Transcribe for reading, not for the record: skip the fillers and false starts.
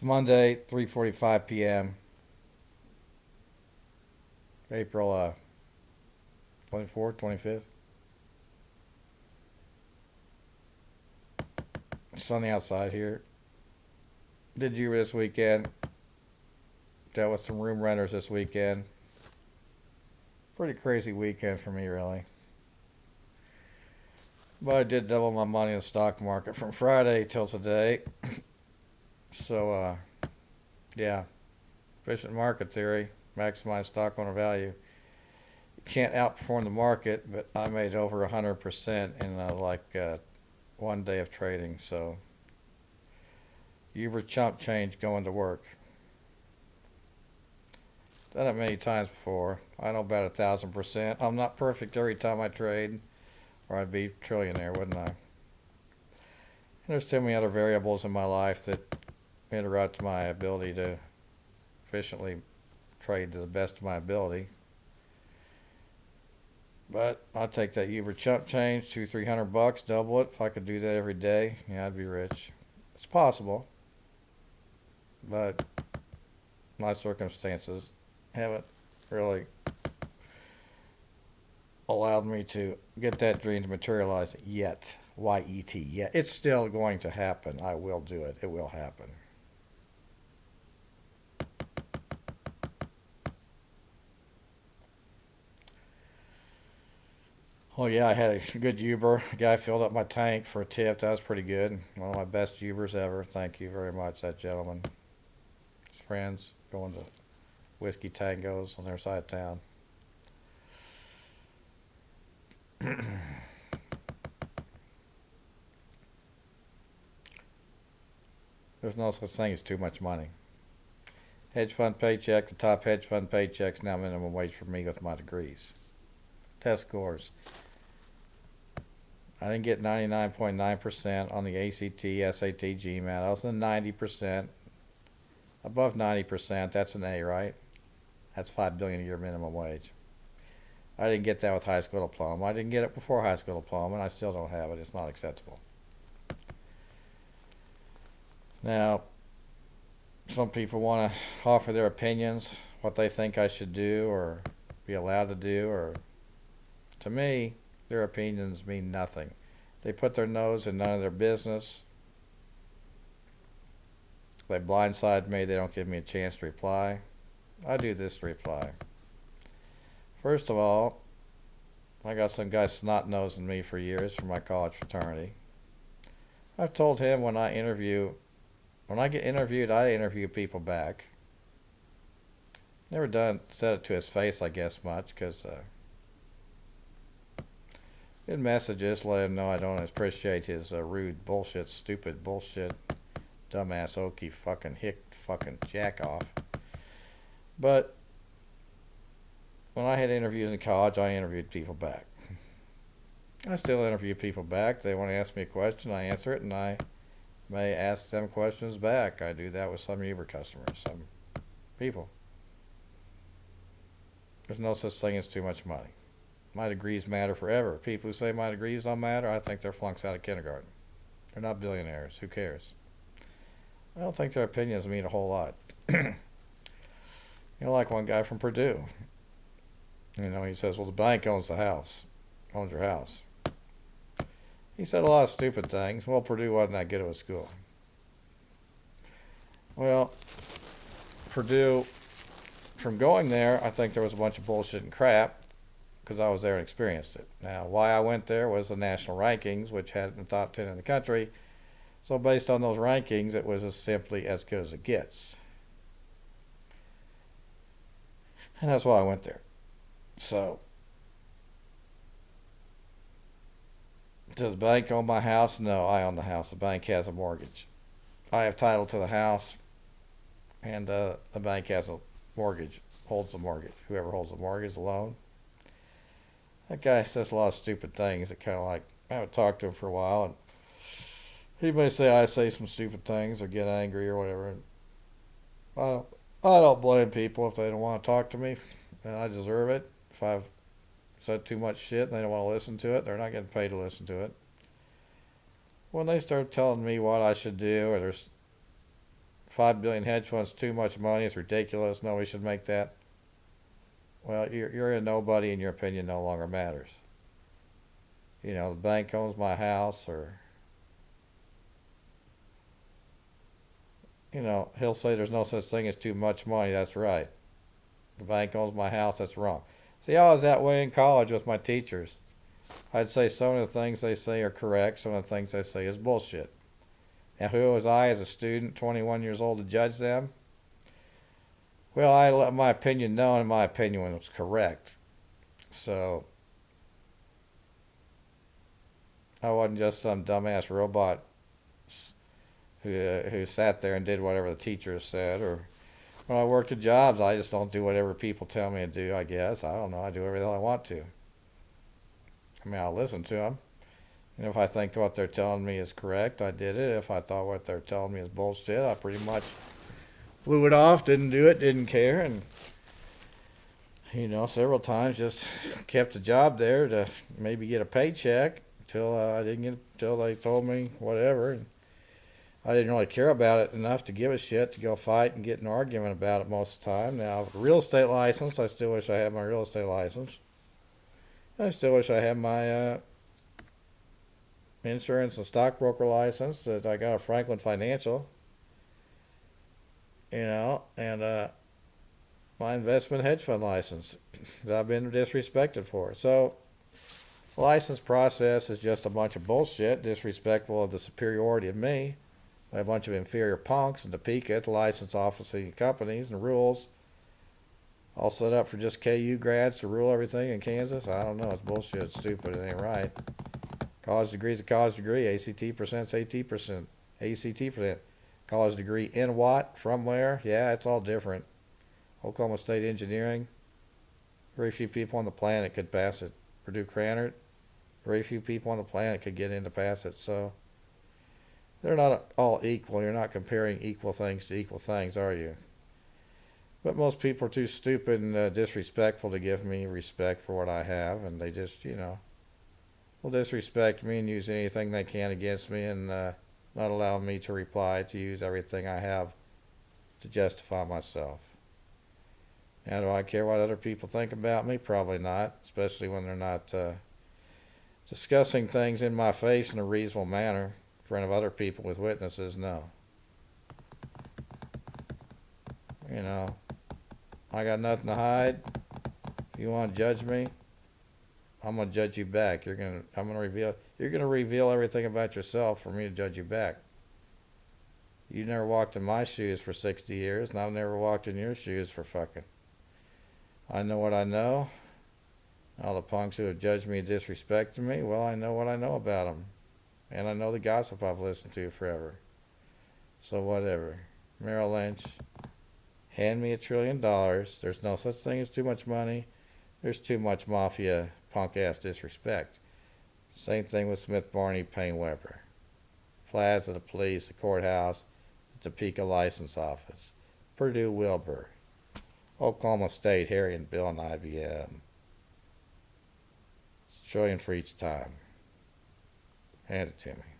It's Monday, 3:45 p.m., April 24th, 25th. It's sunny outside here. Did you this weekend? Dealt with some room renters this weekend. Pretty crazy weekend for me, really. But I did double my money in the stock market from Friday till today. So, yeah, efficient market theory, maximize stock owner value. You can't outperform the market, but I made over 100% in one day of trading. So, Uber chump change going to work. Done it many times before. I know about 1,000%. I'm not perfect every time I trade, or I'd be a trillionaire, wouldn't I? And there's too many other variables in my life that interrupt my ability to efficiently trade to the best of my ability. But I'll take that Uber chump change, $200-300, double it. If I could do that every day, yeah, I'd be rich. It's possible, but my circumstances haven't really allowed me to get that dream to materialize yet. Y-E-T, yet. It's still going to happen. I will do it. It will happen. Oh yeah, I had a good Uber. A guy filled up my tank for a tip. That was pretty good. One of my best Ubers ever. Thank you very much, that gentleman. His friends going to whiskey tangos on their side of town. There's no such thing as too much money. Hedge fund paycheck, the top hedge fund paychecks now minimum wage for me with my degrees. Test scores. I didn't get 99.9% on the ACT, SAT, GMAT. I was in 90%. Above 90%, that's an A, right? That's $5 billion a year minimum wage. I didn't get that with high school diploma. I didn't get it before high school diploma, and I still don't have it. It's not acceptable. Now, some people want to offer their opinions, what they think I should do or be allowed to do, or to me, their opinions mean nothing. They put their nose in none of their business. They blindside me. They don't give me a chance to reply. I do this to reply. First of all, I got some guy snot-nosing me for years from my college fraternity. I've told him when I get interviewed, I interview people back. Never said it to his face, I guess, much, because good messages let him know I don't appreciate his rude bullshit, stupid bullshit, dumbass, okie fucking hick fucking jack off. But when I had interviews in college, I interviewed people back. I still interview people back. They want to ask me a question, I answer it, and I may ask them questions back. I do that with some Uber customers, some people. There's no such thing as too much money. My degrees matter forever. People who say my degrees don't matter, I think they're flunks out of kindergarten. They're not billionaires. Who cares? I don't think their opinions mean a whole lot. Like one guy from Purdue. He says, well, the bank owns the house, owns your house. He said a lot of stupid things. Well, Purdue wasn't that good of a school. Well, Purdue, from going there, I think there was a bunch of bullshit and crap because I was there and experienced it. Now, why I went there was the national rankings, which had the top 10 in the country. So based on those rankings, it was just simply as good as it gets. And that's why I went there. So, does the bank own my house? No, I own the house. The bank has a mortgage. I have title to the house, and the bank has a mortgage, holds the mortgage. Whoever holds the mortgage, the loan. That guy says a lot of stupid things that kind of I haven't talked to him for a while, and he may say I say some stupid things or get angry or whatever. And I don't blame people if they don't want to talk to me, and I deserve it. If I've said too much shit and they don't want to listen to it, they're not getting paid to listen to it. When they start telling me what I should do, or they're $5 billion hedge funds too much money. It's ridiculous. Nobody should make that. Well, you're a nobody, and your opinion no longer matters. You know, the bank owns my house, or you know, he'll say there's no such thing as too much money. That's right. The bank owns my house. That's wrong. See, I was that way in college with my teachers. I'd say some of the things they say are correct. Some of the things they say is bullshit. And who was I as a student, 21 years old, to judge them? Well, I let my opinion known, and my opinion was correct. So I wasn't just some dumbass robot who sat there and did whatever the teachers said. Or when I worked at jobs, I just don't do whatever people tell me to do, I guess. I don't know. I do everything I want to. I mean, I'll listen to them. And if I think what they're telling me is correct, I did it. If I thought what they're telling me is bullshit, I pretty much blew it off, didn't do it, didn't care. And, you know, several times just kept a job there to maybe get a paycheck until I didn't get, until they told me whatever. And I didn't really care about it enough to give a shit to go fight and get in an argument about it most of the time. Now, real estate license, I still wish I had my real estate license. I still wish I had my insurance and stockbroker license that I got a Franklin Financial, you know, and my investment hedge fund license that I've been disrespected for. So the license process is just a bunch of bullshit, disrespectful of the superiority of me by a bunch of inferior punks in Topeka at the license officing companies and rules all set up for just KU grads to rule everything in Kansas. I don't know. It's bullshit. It's stupid. It ain't right. College degree is a college degree. ACT percent's AT%. ACT percent. College degree in what? From where? Yeah, it's all different. Oklahoma State Engineering. Very few people on the planet could pass it. Purdue Krannert. Very few people on the planet could get in to pass it. So they're not all equal. You're not comparing equal things to equal things, are you? But most people are too stupid and disrespectful to give me respect for what I have, and they just, you know, will disrespect me and use anything they can against me, and not allow me to reply, to use everything I have to justify myself. Now, do I care what other people think about me? Probably not, especially when they're not discussing things in my face in a reasonable manner in front of other people with witnesses. No. You know, I got nothing to hide. If you want to judge me, I'm gonna judge you back. You're gonna reveal everything about yourself for me to judge you back. You never walked in my shoes for 60 years, and I've never walked in your shoes for fucking. I know what I know. All the punks who have judged me and disrespected me, well, I know what I know about them. And I know the gossip I've listened to forever. So whatever. Merrill Lynch, hand me $1 trillion. There's no such thing as too much money. There's too much mafia punk-ass disrespect. Same thing with Smith Barney, Payne Webber. Plaza, the police, the courthouse, the Topeka license office. Purdue Wilbur. Oklahoma State, Harry and Bill and IBM. It's $1 trillion for each time. Hand it to me.